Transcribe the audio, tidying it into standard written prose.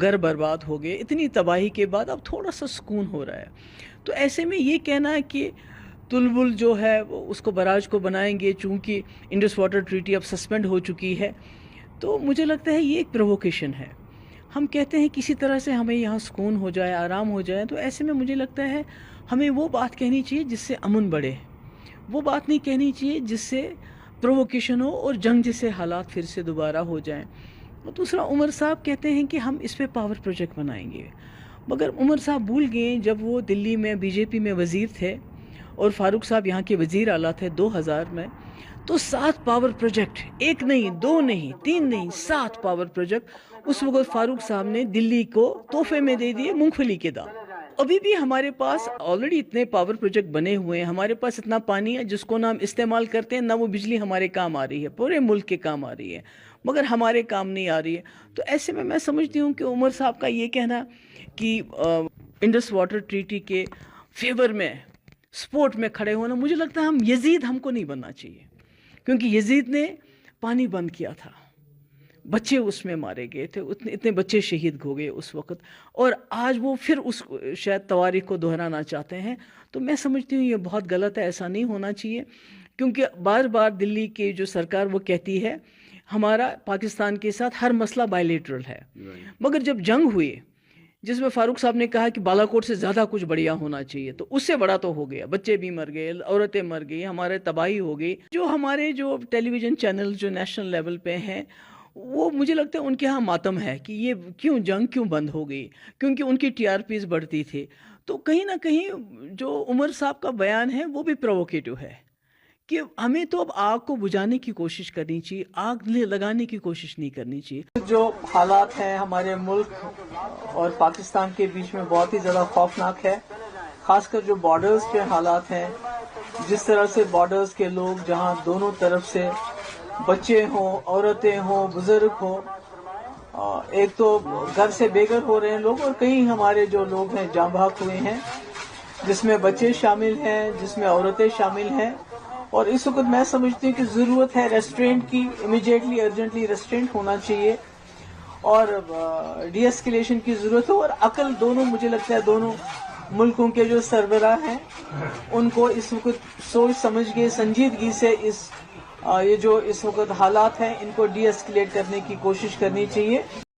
گھر برباد ہو گئے، اتنی تباہی کے بعد اب تھوڑا سا سکون ہو رہا ہے. تو ایسے میں یہ کہنا ہے کہ تلبل جو ہے وہ اس کو براج کو بنائیں گے، چونکہ انڈس واٹر ٹریٹی اب سسپینڈ ہو چکی ہے، تو مجھے لگتا ہے یہ ایک پرووکیشن ہے. ہم کہتے ہیں کسی طرح سے ہمیں یہاں سکون ہو جائے، آرام ہو جائے، تو ایسے میں مجھے لگتا ہے ہمیں وہ بات کہنی چاہیے جس سے امن بڑھے، وہ بات نہیں کہنی چاہیے جس سے پرووکیشن ہو اور جنگ جیسے حالات پھر سے دوبارہ ہو جائیں. اور دوسرا، عمر صاحب کہتے ہیں کہ ہم اس پہ پاور پروجیکٹ بنائیں گے، مگر عمر صاحب بھول گئے جب وہ دلی میں بی جے پی میں وزیر تھے اور فاروق صاحب یہاں کے وزیر اعلیٰ تھے 2000 میں، تو 7 پاور پروجیکٹ، 1 نہیں 2 نہیں 3 نہیں 7 پاور پروجیکٹ اس وقت فاروق صاحب نے دلی کو تحفے میں دے دیے، مونگ پھلی کے دام. ابھی بھی ہمارے پاس آلریڈی اتنے پاور پروجیکٹ بنے ہوئے ہیں، ہمارے پاس اتنا پانی ہے جس کو نہ ہم استعمال کرتے ہیں، نہ وہ بجلی ہمارے کام آ رہی ہے، پورے ملک کے کام آ رہی ہے، مگر ہمارے کام نہیں آ رہی ہے. تو ایسے میں سمجھتی ہوں کہ عمر صاحب کا یہ کہنا کہ انڈس واٹر ٹریٹی کے فیور میں سپورٹ میں کھڑے ہونا، مجھے لگتا ہے یزید ہم کو نہیں بننا چاہیے، کیونکہ یزید نے پانی بند کیا تھا، بچے اس میں مارے گئے تھے، اتنے بچے شہید ہو گئے اس وقت، اور آج وہ پھر اس شاید تواریخ کو دہرانا چاہتے ہیں. تو میں سمجھتی ہوں یہ بہت غلط ہے، ایسا نہیں ہونا چاہیے، کیونکہ بار بار دلی کی جو سرکار وہ کہتی ہے ہمارا پاکستان کے ساتھ ہر مسئلہ بائیلیٹرل ہے، مگر جب جنگ ہوئی جس میں فاروق صاحب نے کہا کہ بالا کوٹ سے زیادہ کچھ بڑھیا ہونا چاہیے، تو اس سے بڑا تو ہو گیا، بچے بھی مر گئے، عورتیں مر گئی، ہمارے تباہی ہو گئی. جو ہمارے جو ٹیلی ویژن چینل جو نیشنل لیول پہ ہیں، وہ مجھے لگتا ہے ان کے ہاں ماتم ہے کہ یہ جنگ کیوں بند ہو گئی، کیونکہ ان کی ٹی آر پیز بڑھتی تھی. تو کہیں نہ کہیں جو عمر صاحب کا بیان ہے وہ بھی پرووکیٹو ہے کہ ہمیں تو اب آگ کو بجھانے کی کوشش کرنی چاہیے، آگ لگانے کی کوشش نہیں کرنی چاہیے. جو حالات ہیں ہمارے ملک اور پاکستان کے بیچ میں بہت ہی زیادہ خوفناک ہے، خاص کر جو بارڈرز کے حالات ہیں، جس طرح سے بارڈرز کے لوگ جہاں دونوں طرف سے بچے ہوں، عورتیں ہوں، بزرگ ہوں، ایک تو گھر سے بے گھر ہو رہے ہیں لوگ، اور کئی ہمارے جو لوگ ہیں جاں بحق ہوئے ہیں، جس میں بچے شامل ہیں، جس میں عورتیں شامل ہیں. اور اس وقت میں سمجھتی ہوں کہ ضرورت ہے ریسٹرینٹ کی، امیڈیٹلی ارجنٹلی ریسٹرینٹ ہونا چاہیے، اور ڈی ایسکیلیشن کی ضرورت ہے. اور عقل دونوں، مجھے لگتا ہے دونوں ملکوں کے جو سربراہ ہیں ان کو اس وقت سوچ سمجھ کے سنجیدگی سے یہ جو اس وقت حالات ہیں ان کو ڈی ایسکیلیٹ کرنے کی کوشش کرنی چاہیے.